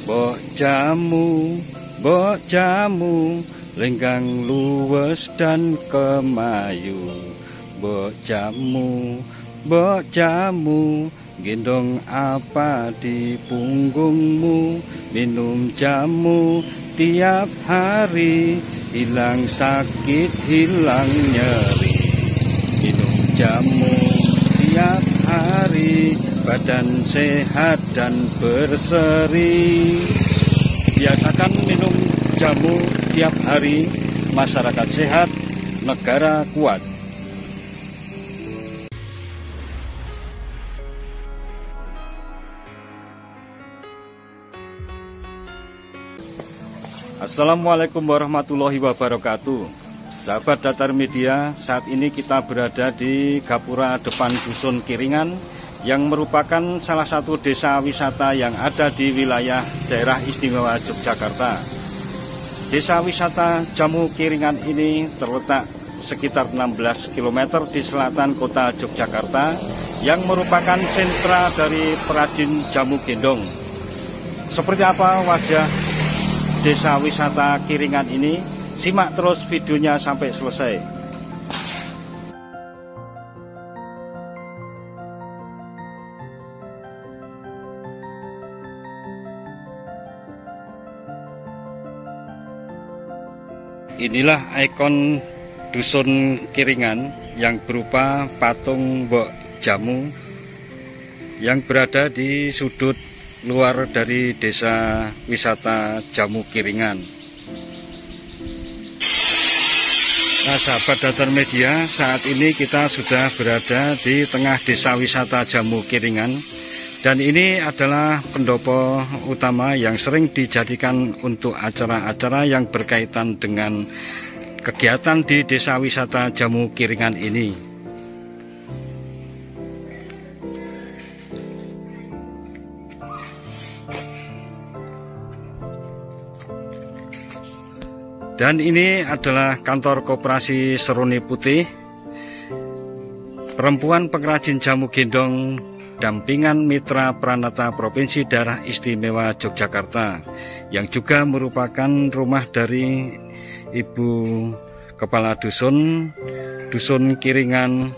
Mbok jamu, lenggang luwes dan kemayu. Mbok jamu, gendong apa di punggungmu. Minum jamu tiap hari, hilang sakit, hilang nyeri. Minum jamu tiap hari, badan sehat dan berseri. Biasakan minum jamu tiap hari, masyarakat sehat, negara kuat. Assalamualaikum warahmatullahi wabarakatuh. Sahabat Datar Media, saat ini kita berada di Gapura depan Dusun Kiringan, yang merupakan salah satu desa wisata yang ada di wilayah daerah istimewa Yogyakarta. Desa wisata Jamu Kiringan ini terletak sekitar 16 km di selatan kota Yogyakarta, yang merupakan sentra dari perajin jamu gendong. Seperti apa wajah desa wisata Kiringan ini? Simak terus videonya sampai selesai. Inilah ikon Dusun Kiringan yang berupa patung Mbok Jamu yang berada di sudut luar dari desa wisata Jamu Kiringan. Nah, sahabat Datar Media, saat ini kita sudah berada di tengah desa wisata Jamu Kiringan, dan ini adalah pendopo utama yang sering dijadikan untuk acara-acara yang berkaitan dengan kegiatan di desa wisata Jamu Kiringan ini. Dan ini adalah kantor Koperasi Seruni Putih, perempuan pengrajin jamu gendong dampingan Mitra Pranata Provinsi Daerah Istimewa Yogyakarta, yang juga merupakan rumah dari Ibu Kepala Dusun Kiringan,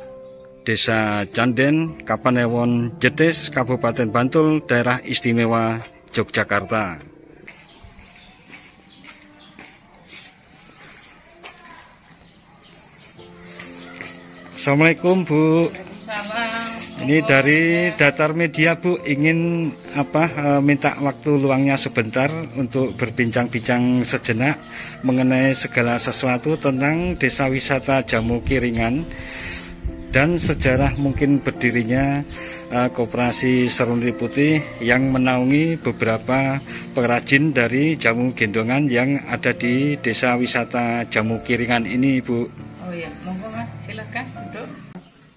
Desa Canden, Kapanewon Jetis, Kabupaten Bantul, Daerah Istimewa Yogyakarta. Assalamualaikum, Bu. Ini dari Datar Media, Bu, ingin minta waktu luangnya sebentar untuk berbincang-bincang sejenak mengenai segala sesuatu tentang desa wisata Jamu Kiringan dan sejarah mungkin berdirinya Koperasi Seruni Putih yang menaungi beberapa pengrajin dari jamu gendongan yang ada di desa wisata Jamu Kiringan ini, Bu. Oh ya, monggo Mas, silakan duduk.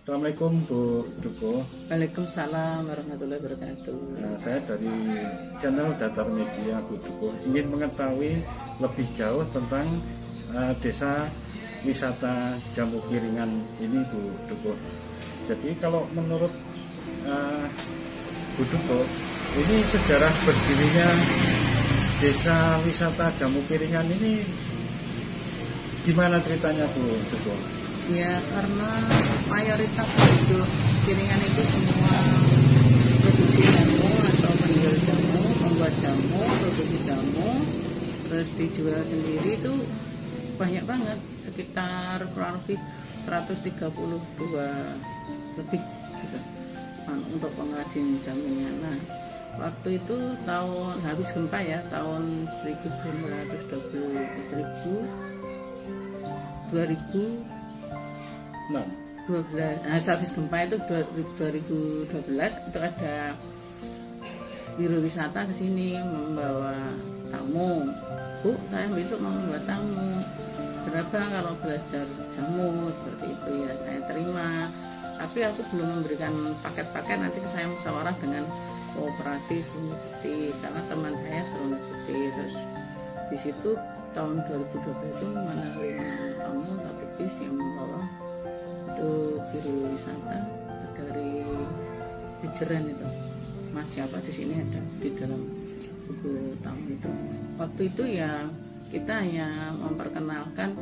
Assalamualaikum, Bu Duko. Waalaikumsalam warahmatullahi wabarakatuh. Nah, saya dari channel Datar Media, Bu Duko, ingin mengetahui lebih jauh tentang desa wisata Jamu Kiringan ini, Bu Duko. Jadi kalau menurut Bu Duko, ini sejarah berdirinya desa wisata Jamu Kiringan ini gimana ceritanya, Bu Duko? Ya, karena mayoritas penduduk Kiringan itu semua produksi jamu atau penjual jamu, membuat jamu, produksi jamu, terus dijual sendiri itu banyak banget, sekitar kurang lebih 132 lebih gitu, untuk pengrajin jamunya. Nah, waktu itu tahun habis gempa ya, tahun 2012. Nah, habis gempa itu 2012 itu ada biro wisata ke sini membawa tamu. Bu, saya besok mau membawa tamu. Berapa kalau belajar jamu seperti itu? Ya, saya terima. Tapi aku belum memberikan paket-paket, nanti saya musyawarah dengan Koperasi Seruni Putih karena teman saya Seruni Putih. Terus di situ tahun 2012 itu menerima tamu satu bis yang membawa itu biro wisata dari Jeren itu. Mas siapa di sini ada di dalam buku tamu. waktu itu ya kita hanya memperkenalkan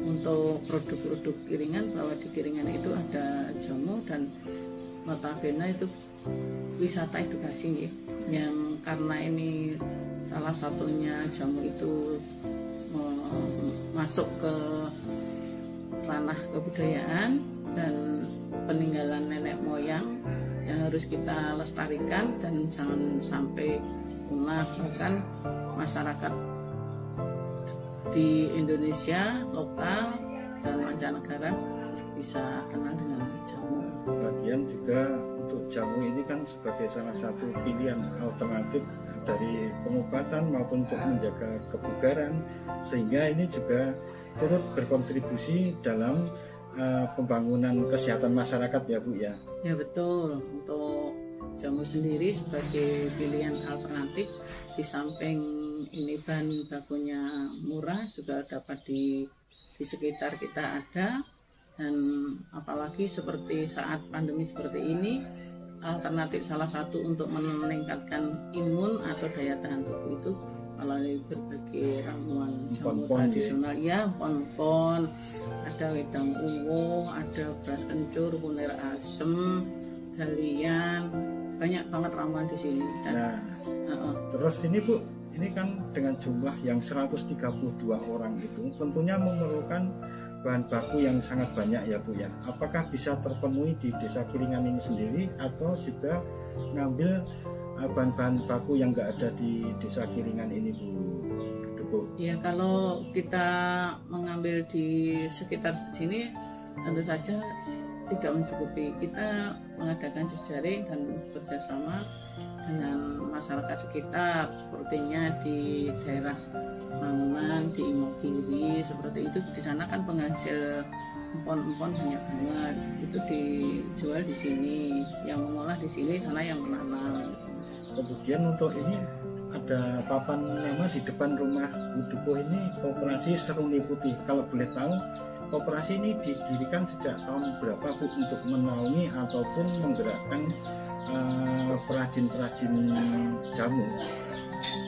untuk produk-produk Kiringan, bahwa di Kiringan itu ada jamu, dan notabene itu wisata edukasi ya. Yang karena ini salah satunya jamu itu masuk ke ranah kebudayaan dan peninggalan nenek moyang yang harus kita lestarikan dan jangan sampai punah. Bahkan masyarakat di Indonesia lokal dan mancanegara bisa kenal dengan jamu. Bagian juga untuk jamu ini kan sebagai salah satu pilihan alternatif dari pengobatan maupun untuk menjaga kebugaran, sehingga ini juga turut berkontribusi dalam pembangunan kesehatan masyarakat ya Bu ya. Ya betul, untuk jamu sendiri sebagai pilihan alternatif, di samping ini bahan bakunya murah, juga dapat di sekitar kita ada. Dan apalagi seperti saat pandemi seperti ini, alternatif salah satu untuk meningkatkan imun atau daya tahan tubuh itu melalui berbagai ramuan jamu tradisional ya, pon-pon, ada wedang uwo, ada beras kencur, kunir asem, galian, banyak banget ramuan di sini. Dan, terus ini Bu, ini kan dengan jumlah yang 132 orang itu tentunya memerlukan bahan baku yang sangat banyak ya Bu ya. Apakah bisa terpenuhi di Desa Kiringan ini sendiri atau juga ngambil bahan-bahan baku yang nggak ada di Desa Kiringan ini Bu? Ya, kalau kita mengambil di sekitar sini tentu saja tidak mencukupi. Kita mengadakan jejaring dan bekerjasama dengan masyarakat sekitar, sepertinya di daerah Mangunan, di Imogiri, seperti itu. Di sana kan penghasil empon-empon banyak banget, itu dijual di sini, yang mengolah di sini, sana yang menanam. Kemudian untuk ini ada papan nama di depan rumah Bu Dukuh ini, Koperasi Seruni Putih. Kalau boleh tahu, koperasi ini didirikan sejak tahun berapa Bu untuk menaungi ataupun menggerakkan perajin-perajin jamu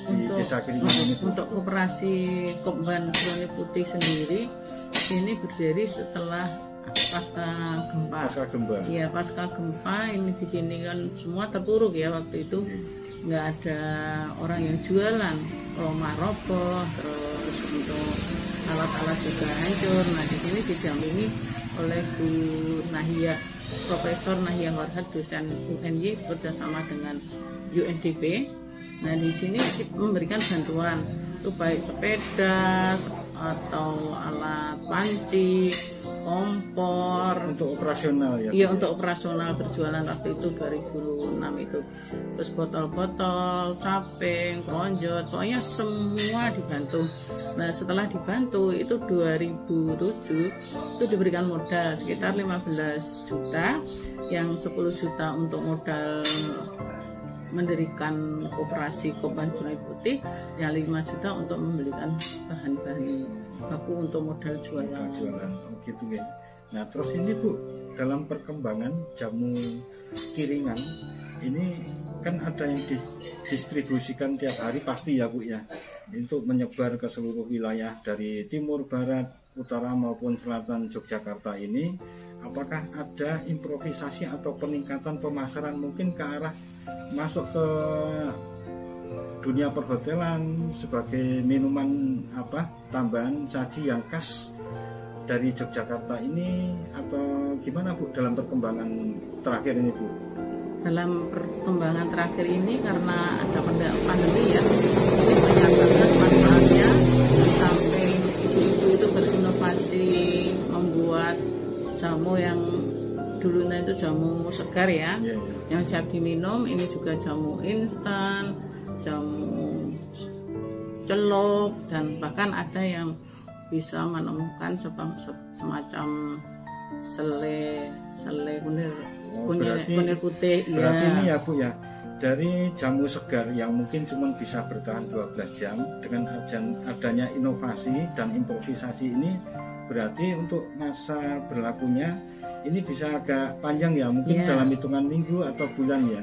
di Desa Kiringan ini? Untuk koperasi Kopban Seruni Putih sendiri ini berdiri setelah pasca gempa. Pasca gempa. Iya, pasca gempa ini di sini kan semua terpuruk ya waktu itu. Nggak ada orang yang jualan, rumah roboh, terus untuk alat-alat juga hancur. Nah, di sini didampingi oleh Bu Nahia, Profesor Nahia Warhat, dosen UNY bekerjasama dengan UNDP. Nah, di sini memberikan bantuan itu baik sepeda atau alat panci, kompor, untuk operasional ya? Iya, untuk operasional berjualan waktu itu 2006 itu. Terus botol-botol, caping, lonjot, pokoknya semua dibantu. Nah, setelah dibantu itu 2007 itu diberikan modal sekitar 15 juta, yang 10 juta untuk modal mendirikan koperasi Kopban Seruni Putih, yang 5 juta untuk membelikan bahan-bahan baku untuk modal jualan. Oh gitu ya. Nah terus ini Bu, dalam perkembangan jamu Kiringan ini kan ada yang didistribusikan tiap hari pasti ya Bu ya, untuk menyebar ke seluruh wilayah dari timur, barat, utara maupun selatan Yogyakarta ini. Apakah ada improvisasi atau peningkatan pemasaran mungkin ke arah masuk ke dunia perhotelan sebagai minuman tambahan saji yang khas dari Yogyakarta ini, atau gimana Bu dalam perkembangan terakhir ini Bu? Dalam perkembangan terakhir ini karena ada pandemi ya, banyak banget manfaatnya, sampai ibu-ibu itu berinovasi membuat jamu yang dulunya itu jamu segar ya, yang siap diminum. Ini juga jamu instan, jamu celup, dan bahkan ada yang bisa menemukan semacam selai kunir putih. Berarti ini ya Bu ya, dari jamu segar yang mungkin cuma bisa bertahan 12 jam, dengan adanya inovasi dan improvisasi ini, berarti untuk masa berlakunya ini bisa agak panjang ya, mungkin dalam hitungan minggu atau bulan ya.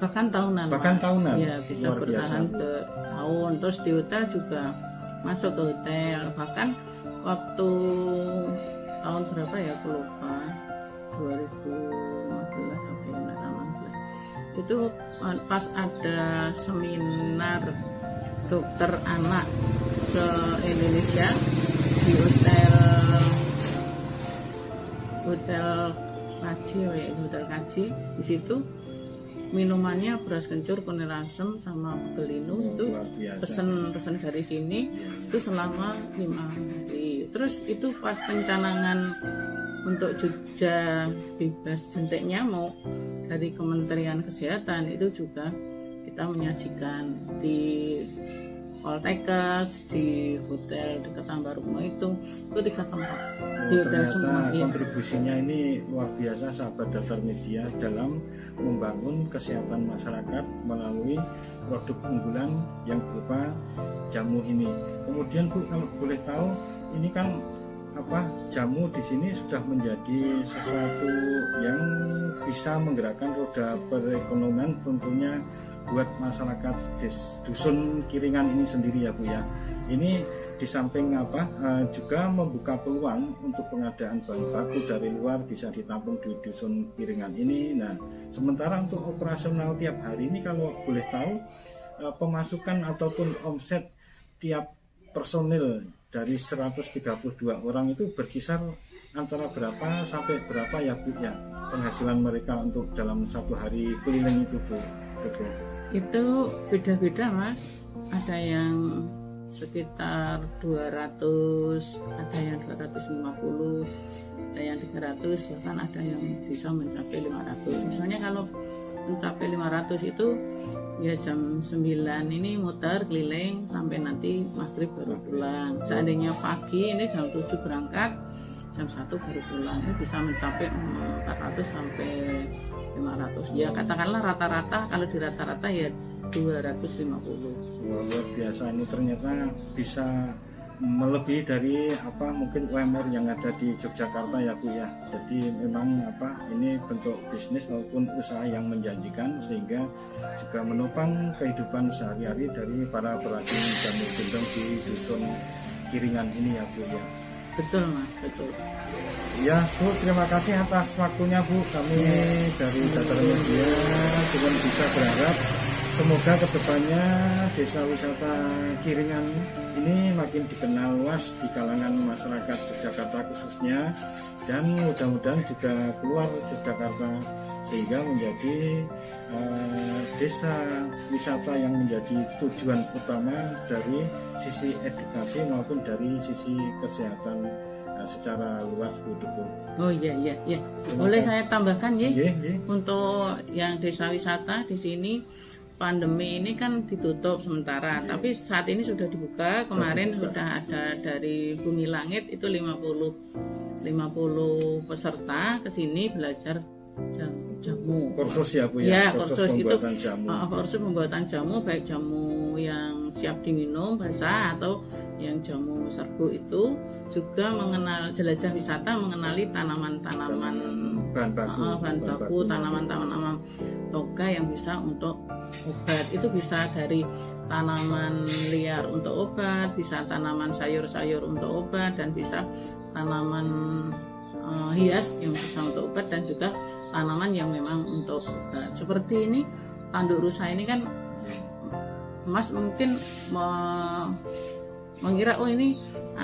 bahkan tahunan. Bahkan tahunan. Ya, bisa Luar bertahan biasa. ke tahun. Terus di hotel juga masuk ke hotel. Bahkan waktu tahun berapa ya, aku lupa, 2015 sampai 2016. Itu pas ada seminar dokter anak se-Indonesia di hotel kaji. Di situ minumannya beras kencur, kunir asem, sama pegelinu. Itu pesen dari sini itu selama 5 hari. Terus itu pas pencanangan untuk Jogja bebas jentik nyamuk dari Kementerian Kesehatan, itu juga kita menyajikan di Poltekkes, di hotel dekat Ambarukmo itu 3 tempat di hotel semua. Kontribusinya ini luar biasa, sahabat Datar Media, dalam membangun kesehatan masyarakat melalui produk unggulan yang berupa jamu ini. Kemudian Bu, kalau boleh tahu, ini kan jamu di sini sudah menjadi sesuatu yang bisa menggerakkan roda perekonomian tentunya buat masyarakat dusun Kiringan ini sendiri ya Bu ya. Ini di samping juga membuka peluang untuk pengadaan bahan baku dari luar bisa ditampung di dusun Kiringan ini. Nah, sementara untuk operasional tiap hari ini kalau boleh tahu pemasukan ataupun omset tiap personil dari 132 orang itu berkisar antara berapa sampai berapa ya Bu ya, penghasilan mereka untuk dalam satu hari keliling itu Bu? Itu beda-beda Mas, ada yang sekitar 200, ada yang 250, ada yang 300, bahkan ada yang bisa mencapai 500. Misalnya kalau mencapai 500 itu ya jam 9 ini muter keliling sampai nanti maghrib baru pulang. Seandainya pagi ini jam 7 berangkat, jam 1 baru pulang, ini bisa mencapai 400 sampai 500. Ya katakanlah rata-rata, kalau di rata-rata ya 250. Luar biasa, ini ternyata bisa melebihi dari mungkin UMR yang ada di Yogyakarta ya Bu ya. Jadi memang ini bentuk bisnis maupun usaha yang menjanjikan, sehingga juga menopang kehidupan sehari-hari dari para perajin jamu gendong di dusun Kiringan ini ya Bu ya. Betul Mas, betul. Ya Bu, terima kasih atas waktunya Bu. Kami dari Datar Media cuma bisa berharap semoga kedepannya desa wisata Kiringan ini makin dikenal luas di kalangan masyarakat Yogyakarta khususnya, dan mudah-mudahan juga keluar Yogyakarta sehingga menjadi desa wisata yang menjadi tujuan utama dari sisi edukasi maupun dari sisi kesehatan secara luas Bu Duku. Oh iya. Boleh saya tambahkan ya? Untuk yang desa wisata di sini, pandemi ini kan ditutup sementara, tapi saat ini sudah dibuka. Kemarin sudah ada dari Bumi Langit itu 50 peserta ke sini belajar jamu. Kursus ya Bu ya? Kursus itu jamu. Kursus pembuatan jamu, baik jamu yang siap diminum basah atau yang jamu serbuk. Itu juga jelajah wisata, mengenali tanaman-tanaman bahan baku, tanaman-tanaman toga yang bisa untuk obat. Itu bisa dari tanaman liar untuk obat, bisa tanaman sayur-sayur untuk obat, dan bisa tanaman hias yang bisa untuk obat, dan juga tanaman yang memang untuk obat. Seperti ini tanduk rusa ini kan Mas mungkin mengira ini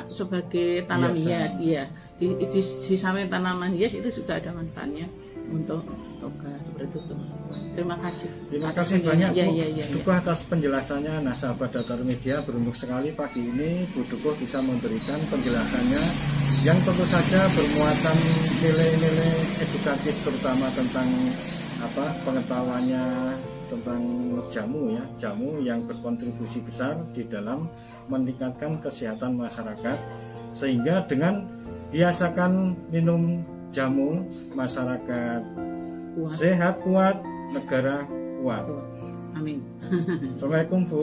sebagai tanam hias. Iya, di samping tanaman hias itu juga ada manfaatnya untuk toga seperti itu. Terima kasih banyak Bu Dukuh atas penjelasannya. Nah sahabat Datar Media, beruntung sekali pagi ini Bu Dukuh bisa memberikan penjelasannya yang tentu saja bermuatan nilai-nilai edukatif, terutama tentang pengetahuannya tentang jamu yang berkontribusi besar di dalam meningkatkan kesehatan masyarakat, sehingga dengan biasakan minum jamu masyarakat sehat kuat, negara kuat. Amin. Assalamualaikum Bu.